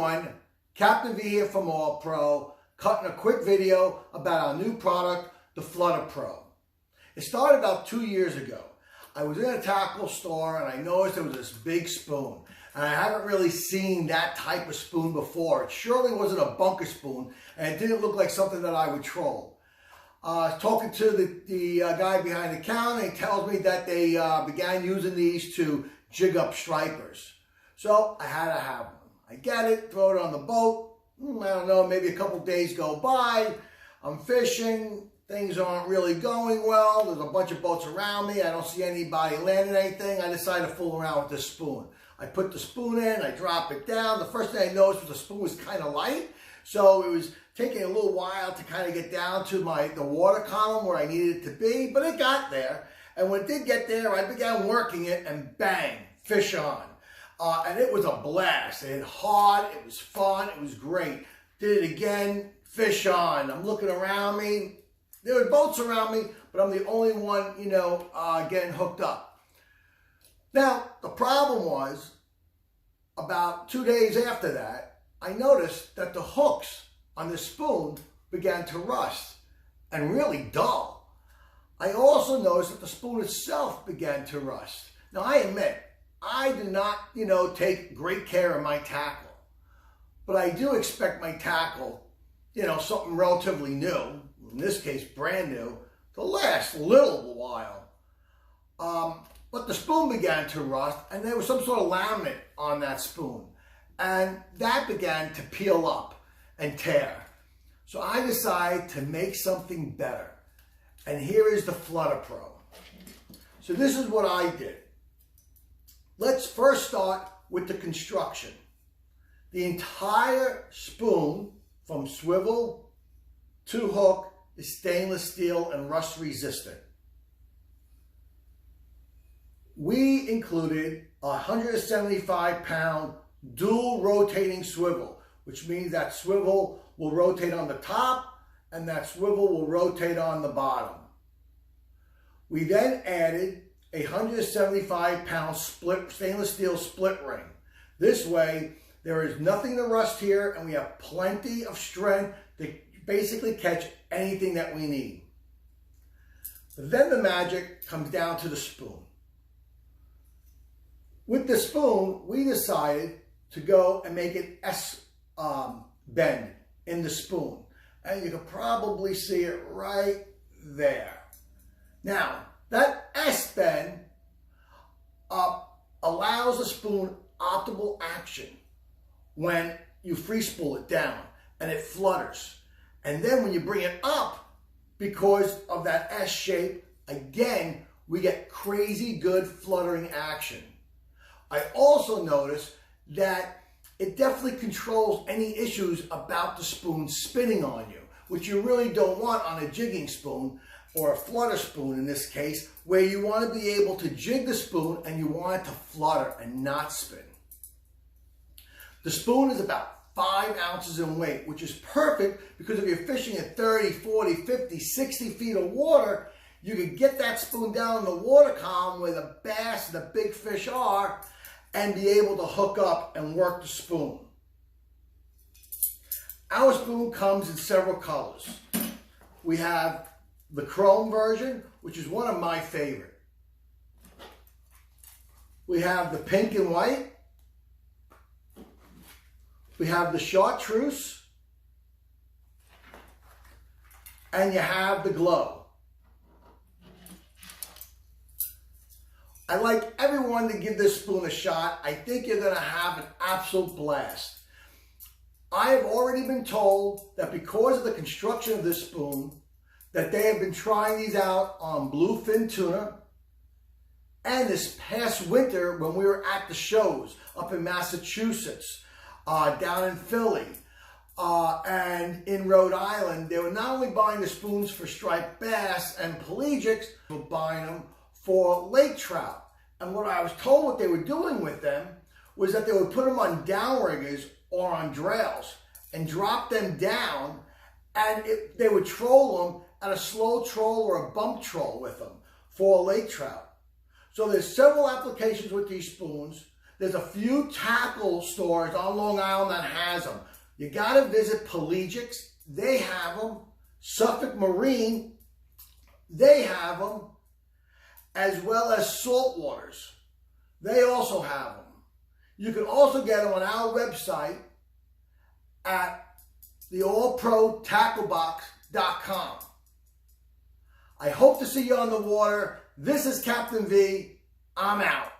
everyone, Captain V here from AllPro, cutting a quick video about our new product, the Flutter Pro. It started about 2 years ago. I was in a tackle store and I noticed there was this big spoon. And I haven't really seen that type of spoon before. It surely wasn't a bunker spoon and it didn't look like something that I would troll. Talking to the guy behind the counter, he tells me that they began using these to jig up stripers. So I had to have one. I get it, throw it on the boat. I don't know, maybe a couple days go by. I'm fishing. Things aren't really going well. There's a bunch of boats around me. I don't see anybody landing anything. I decide to fool around with this spoon. I put the spoon in, I drop it down. The first thing I noticed was the spoon was kind of light. So it was taking a little while to kind of get down to the water column where I needed it to be, but it got there. And when it did get there, I began working it and bang, fish on. And it was a blast. It hit hard, it was fun, it was great. Did it again, fish on. I'm looking around me. There were boats around me, but I'm the only one, getting hooked up. Now, the problem was, about 2 days after that, I noticed that the hooks on the spoon began to rust and really dull. I also noticed that the spoon itself began to rust. Now, I admit, I do not, take great care of my tackle. But I do expect my tackle, something relatively new, in this case brand new, to last a little while. But the spoon began to rust and there was some sort of laminate on that spoon. And that began to peel up and tear. So I decided to make something better. And here is the Flutter Pro. So this is what I did. Let's first start with the construction. The entire spoon, from swivel to hook, is stainless steel and rust resistant. We included a 175-pound dual rotating swivel, which means that swivel will rotate on the top and that swivel will rotate on the bottom. We then added a 175-pound stainless steel split ring. This way, there is nothing to rust here and we have plenty of strength to basically catch anything that we need. But then the magic comes down to the spoon. With the spoon, we decided to go and make an S bend in the spoon. And you can probably see it right there. Now, that S bend allows the spoon optimal action when you free spool it down and it flutters. And then when you bring it up, because of that S shape, again, we get crazy good fluttering action. I also noticed that it definitely controls any issues about the spoon spinning on you, which you really don't want on a jigging spoon, or a flutter spoon in this case, where you want to be able to jig the spoon and you want it to flutter and not spin. The spoon is about 5 ounces in weight, which is perfect because if you're fishing at 30, 40, 50, 60 feet of water, you can get that spoon down in the water column where the bass and the big fish are and be able to hook up and work the spoon. Our spoon comes in several colors. We have the chrome version, which is one of my favorite. We have the pink and white. We have the chartreuse. And you have the glow. I'd like everyone to give this spoon a shot. I think you're going to have an absolute blast. I have already been told that because of the construction of this spoon, that they have been trying these out on bluefin tuna. And this past winter, when we were at the shows up in Massachusetts, down in Philly, and in Rhode Island, they were not only buying the spoons for striped bass and pelagics, but buying them for lake trout. And what I was told what they were doing with them was that they would put them on downriggers or on drails and drop them down, and they would troll them at a slow troll or a bump troll with them for lake trout. So there's several applications with these spoons. There's a few tackle stores on Long Island that has them. You got to visit Pelagics. They have them. Suffolk Marine, they have them. As well as Saltwaters. They also have them. You can also get them on our website at the AllProTackleBox.com. I hope to see you on the water. This is Captain V. I'm out.